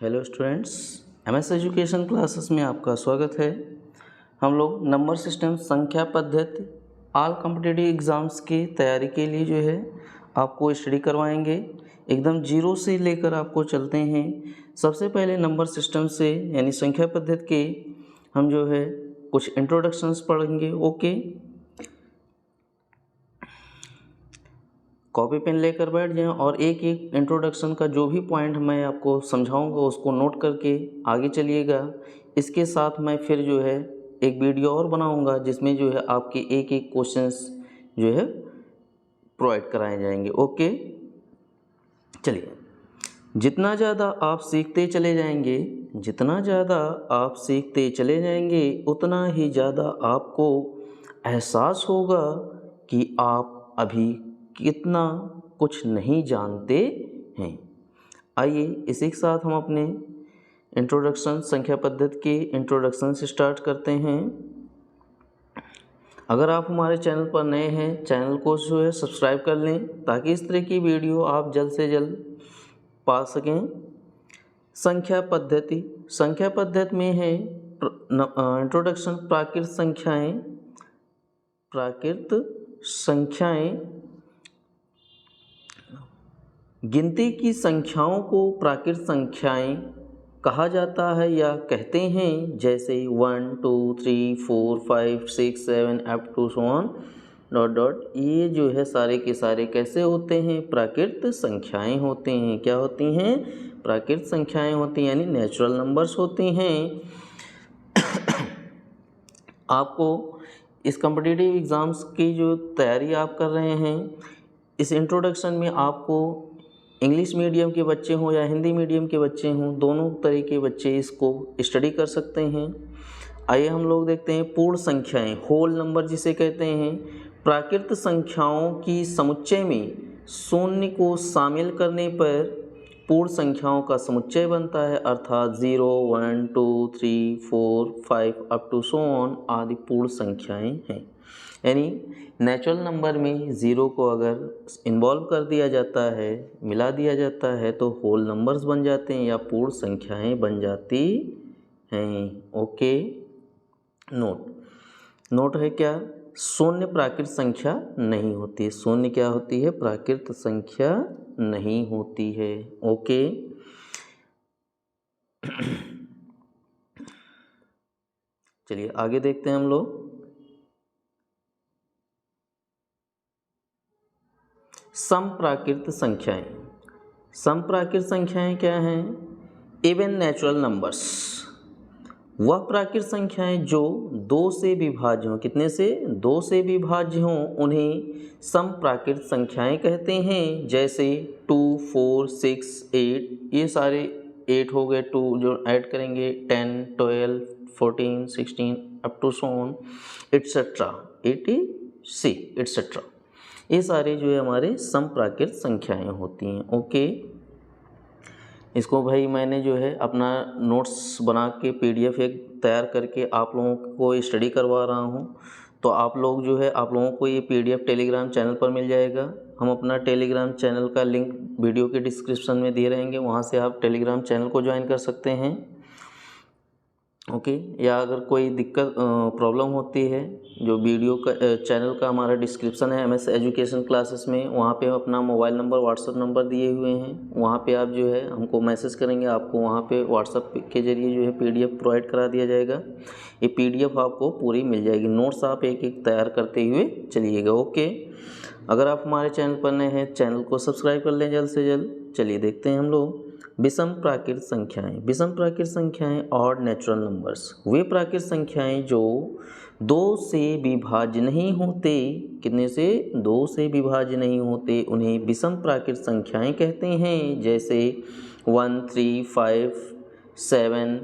Hello students, MS education classes में आपका स्वागत है। हम लोग नंबर सिस्टम संख्या पद्धति ऑल कॉम्पिटिटिव एग्ज़ाम्स की तैयारी के लिए जो है आपको स्टडी करवाएंगे। एकदम जीरो से लेकर आपको चलते हैं। सबसे पहले नंबर सिस्टम से यानी संख्या पद्धति के हम जो है कुछ इंट्रोडक्शंस पढ़ेंगे। ओके, कॉपी पेन लेकर बैठ जाएं और एक एक इंट्रोडक्शन का जो भी पॉइंट मैं आपको समझाऊंगा उसको नोट करके आगे चलिएगा। इसके साथ मैं फिर जो है एक वीडियो और बनाऊंगा जिसमें जो है आपके एक एक क्वेश्चंस जो है प्रोवाइड कराए जाएंगे। ओके, चलिए, जितना ज़्यादा आप सीखते चले जाएंगे उतना ही ज़्यादा आपको एहसास होगा कि आप अभी कितना कुछ नहीं जानते हैं। आइए इसी के साथ हम अपने इंट्रोडक्शन संख्या पद्धति के इंट्रोडक्शन से स्टार्ट करते हैं। अगर आप हमारे चैनल पर नए हैं, चैनल को जो है सब्सक्राइब कर लें ताकि इस तरह की वीडियो आप जल्द से जल्द पा सकें। संख्या पद्धति में है इंट्रोडक्शन प्राकृत संख्याएं। गिनती की संख्याओं को प्राकृत संख्याएं कहा जाता है या कहते हैं, जैसे 1 2 3 4 5 6 7 up to so on dot. ये जो है सारे के सारे कैसे होते हैं? प्राकृत संख्याएं होते हैं। क्या होती हैं? प्राकृत संख्याएं होती हैं, यानी नेचुरल नंबर्स होती हैं। आपको इस कॉम्पिटिटिव एग्ज़ाम्स की जो तैयारी आप कर रहे हैं, इस इंट्रोडक्शन में आपको इंग्लिश मीडियम के बच्चे हों या हिंदी मीडियम के बच्चे हों, दोनों तरह के बच्चे इसको स्टडी कर सकते हैं। आइए हम लोग देखते हैं पूर्ण संख्याएं, होल नंबर जिसे कहते हैं। प्राकृत संख्याओं की समुच्चय में शून्य को शामिल करने पर पूर्ण संख्याओं का समुच्चय बनता है, अर्थात 0 1 2 3 4 5 अप टू सो ऑन आदि पूर्ण संख्याएं हैं। यानी नेचुरल नंबर में ज़ीरो को अगर इन्वॉल्व कर दिया जाता है, मिला दिया जाता है, तो होल नंबर्स बन जाते हैं या पूर्ण संख्याएं बन जाती हैं। ओके, नोट है क्या? शून्य प्राकृत संख्या नहीं होती। शून्य क्या होती है? प्राकृत संख्या नहीं होती है। ओके, चलिए आगे देखते हैं हम लोग। समप्राकृत संख्याएं क्या हैं? इवन नेचुरल नंबर्स, वह प्राकृत संख्याएं जो 2 से विभाज्य हों। कितने से? 2 से विभाज्य हों, उन्हें समप्राकृत संख्याएं कहते हैं। जैसे 2 4 6 8, ये सारे 8 हो गए, 2 जो ऐड करेंगे 10 12 14 16 up to so on etcetera 86 etcetera. ये सारे जो है हमारे समप्राकृत संख्याएं होती हैं। ओके, इसको भाई मैंने जो है अपना नोट्स बना के PDF एक तैयार करके आप लोगों को स्टडी करवा रहा हूँ। तो आप लोग जो है, आप लोगों को ये PDF टेलीग्राम चैनल पर मिल जाएगा। हम अपना टेलीग्राम चैनल का लिंक वीडियो के डिस्क्रिप्शन में दे रहेंगे, वहाँ से आप टेलीग्राम चैनल को ज्वाइन कर सकते हैं। ओके, या अगर कोई दिक्कत प्रॉब्लम होती है, जो वीडियो का चैनल का हमारा डिस्क्रिप्शन है MS एजुकेशन क्लासेस में, वहाँ पे अपना मोबाइल नंबर व्हाट्सअप नंबर दिए हुए हैं। वहाँ पे आप जो है हमको मैसेज करेंगे, आपको वहाँ पे व्हाट्सअप के ज़रिए जो है PDF प्रोवाइड करा दिया जाएगा। ये PDF आपको पूरी मिल जाएगी। नोट्स आप एक एक तैयार करते हुए चलिएगा। ओके, अगर आप हमारे चैनल पर नए हैं, चैनल को सब्सक्राइब कर लें जल्द से जल्द। चलिए देखते हैं हम लोग विषम प्राकृत संख्याएं और नेचुरल नंबर्स। वे प्राकृत संख्याएं जो 2 से विभाज्य नहीं होते। कितने से? 2 से विभाज्य नहीं होते, उन्हें विषम प्राकृत संख्याएं कहते हैं। जैसे 1 3 5 7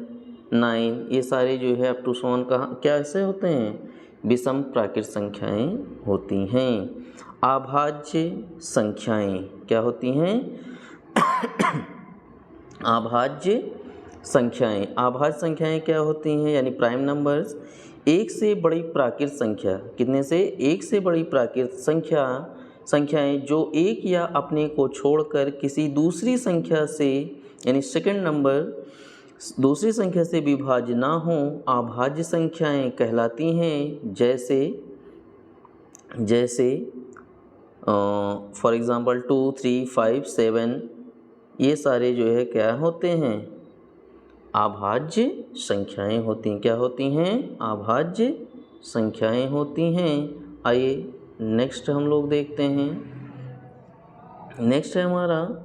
9, ये सारे जो है अप टू सो ऑन क्या ऐसे होते हैं? विषम प्राकृत संख्याएं होती हैं। अभाज्य संख्याएं क्या होती हैं? अभाज्य संख्याएं क्या होती हैं? यानी प्राइम नंबर्स। एक से बड़ी प्राकृत संख्या, कितने से? एक से बड़ी प्राकृत संख्या संख्याएं जो एक या अपने को छोड़कर किसी दूसरी संख्या से यानी सेकंड नंबर दूसरी संख्या से विभाज्य ना हो अभाज्य संख्याएं कहलाती हैं। जैसे फॉर एग्ज़ाम्पल 2, 3, 5, 7 ये सारे जो है क्या होते हैं, अभाज्य संख्याएं होती हैं। क्या होती हैं? अभाज्य संख्याएं होती हैं। आइए नेक्स्ट हम लोग देखते हैं। नेक्स्ट है हमारा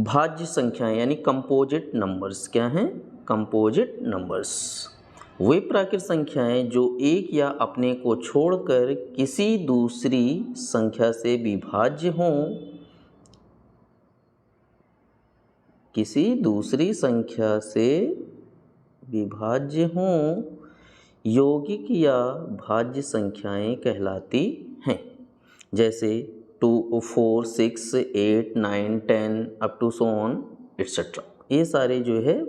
भाज्य संख्याएं यानी कंपोजिट नंबर्स। क्या हैं? कंपोजिट नंबर्स वे प्राकृत संख्याएं जो एक या अपने को छोड़कर किसी दूसरी संख्या से विभाज्य हों, किसी दूसरी संख्या से विभाज्य हों, यौगिक या भाज्य संख्याएं कहलाती हैं। जैसे 2, 4, 6, 8, 9, 10 up to so on etcetera. ये सारे जो है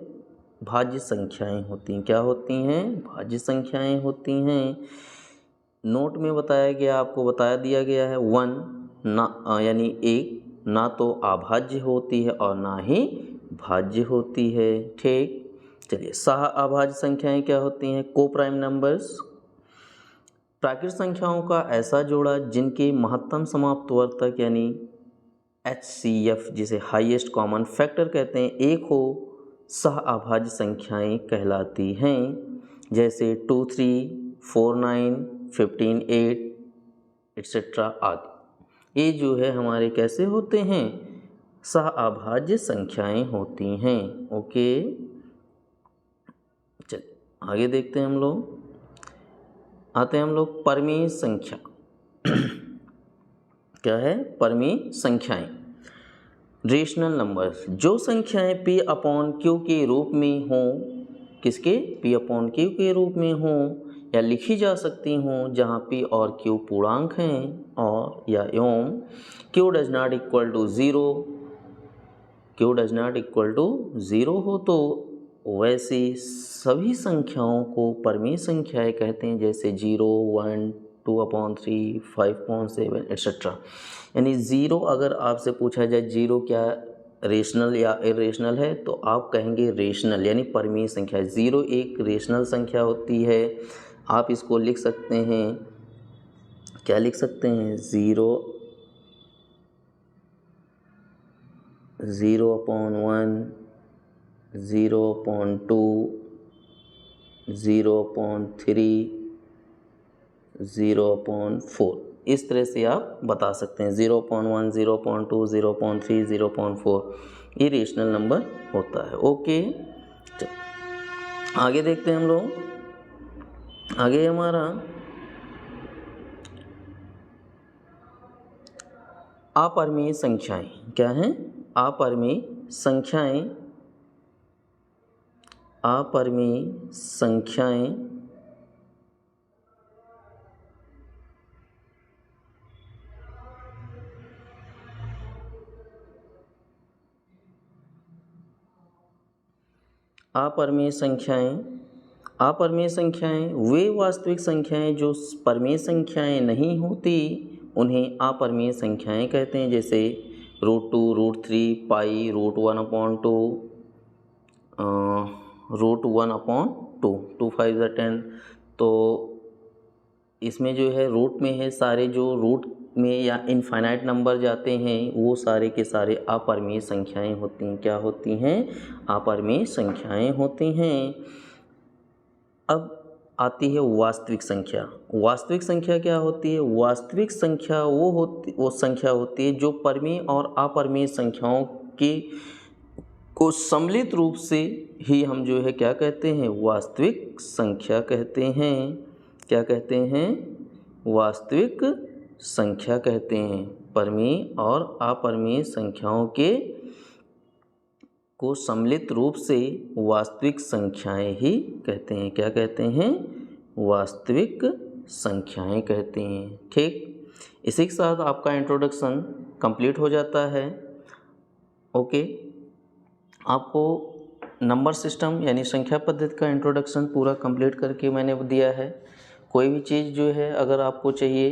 भाज्य संख्याएं होती हैं। क्या होती हैं? भाज्य संख्याएं होती हैं। नोट में बताया गया, आपको बता दिया गया है 1 ना यानी एक ना तो अभाज्य होती है और ना ही भाज्य होती है। ठीक, चलिए सह अभाज्य संख्याएं क्या होती हैं? को प्राइम नंबर्स प्राकृत संख्याओं का ऐसा जोड़ा जिनके महत्तम समाप्तवर्तक यानी HCF जिसे हाईएस्ट कॉमन फैक्टर कहते हैं एक हो, सह अभाज्य संख्याएं कहलाती हैं। जैसे 2, 3, 4, 9, 15, 8 एट्सेट्रा आदि। ये जो है हमारे कैसे होते हैं? सह अभाज्य संख्याएं होती हैं। ओके, चलिए आगे देखते हैं। हम लोग आते हैं परमेय संख्या। क्या है? परमेय संख्याएं रेशनल नंबर्स जो संख्याएं P/Q के रूप में हों, किसके? P/Q के रूप में हों या लिखी जा सकती हों, जहां P और Q पूर्णांक हैं और या एवं Q does not equal to 0, Q does not equal to 0 हो तो वैसी सभी संख्याओं को परमेय संख्याएं कहते हैं। जैसे 0, 1, 2/3, 5/7 एट्सेट्रा। यानी 0 अगर आपसे पूछा जाए 0 क्या रेशनल या इरेशनल है, तो आप कहेंगे रेशनल यानी परमेय संख्या। 0 एक रेशनल संख्या होती है। आप इसको लिख सकते हैं, क्या लिख सकते हैं? 0/1, 0/2, 0/3, 0/4 इस तरह से आप बता सकते हैं। 0/1, 0/2, 0/3, 0/4 ये रेशनल नंबर होता है। ओके, चलो आगे देखते हैं हम लोग। आगे हमारा अपरमेय संख्याएं। क्या हैं? अपरमेय संख्याएं। अपरमेय संख्याएं अपरमेय संख्याएं अपरमेय संख्याएं वे वास्तविक संख्याएं जो परमेय संख्याएं नहीं होती, उन्हें अपरमेय संख्याएं कहते हैं। जैसे √2, √3, पाई, √1/2, √1/2, 2 5 10। तो इसमें जो है रूट में है, सारे जो रूट में या इनफाइनाइट नंबर जाते हैं वो सारे के सारे अपरमेय संख्याएं होती हैं। क्या होती हैं? अपरमेय संख्याएं होती हैं। अब आती है वास्तविक संख्या। वास्तविक संख्या क्या होती है? वास्तविक संख्या वो संख्या होती है जो परमेय और अपरमेय संख्याओं के को सम्मिलित रूप से ही हम जो है क्या कहते हैं? वास्तविक संख्या कहते हैं। क्या कहते हैं? वास्तविक संख्या कहते हैं। परमेय और अपरमेय संख्याओं के को सम्मिलित रूप से वास्तविक संख्याएं ही कहते हैं। क्या कहते हैं? वास्तविक संख्याएं कहते हैं। ठीक, इसी के साथ आपका इंट्रोडक्शन कंप्लीट हो जाता है। ओके, आपको नंबर सिस्टम यानी संख्या पद्धति का इंट्रोडक्शन पूरा कंप्लीट करके मैंने दिया है। कोई भी चीज़ जो है अगर आपको चाहिए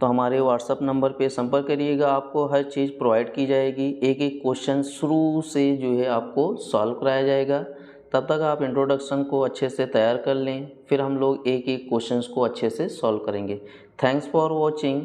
तो हमारे व्हाट्सअप नंबर पे संपर्क करिएगा, आपको हर चीज़ प्रोवाइड की जाएगी। एक एक क्वेश्चन शुरू से जो है आपको सॉल्व कराया जाएगा। तब तक आप इंट्रोडक्शन को अच्छे से तैयार कर लें, फिर हम लोग एक एक क्वेश्चंस को अच्छे से सॉल्व करेंगे। Thanks for watching.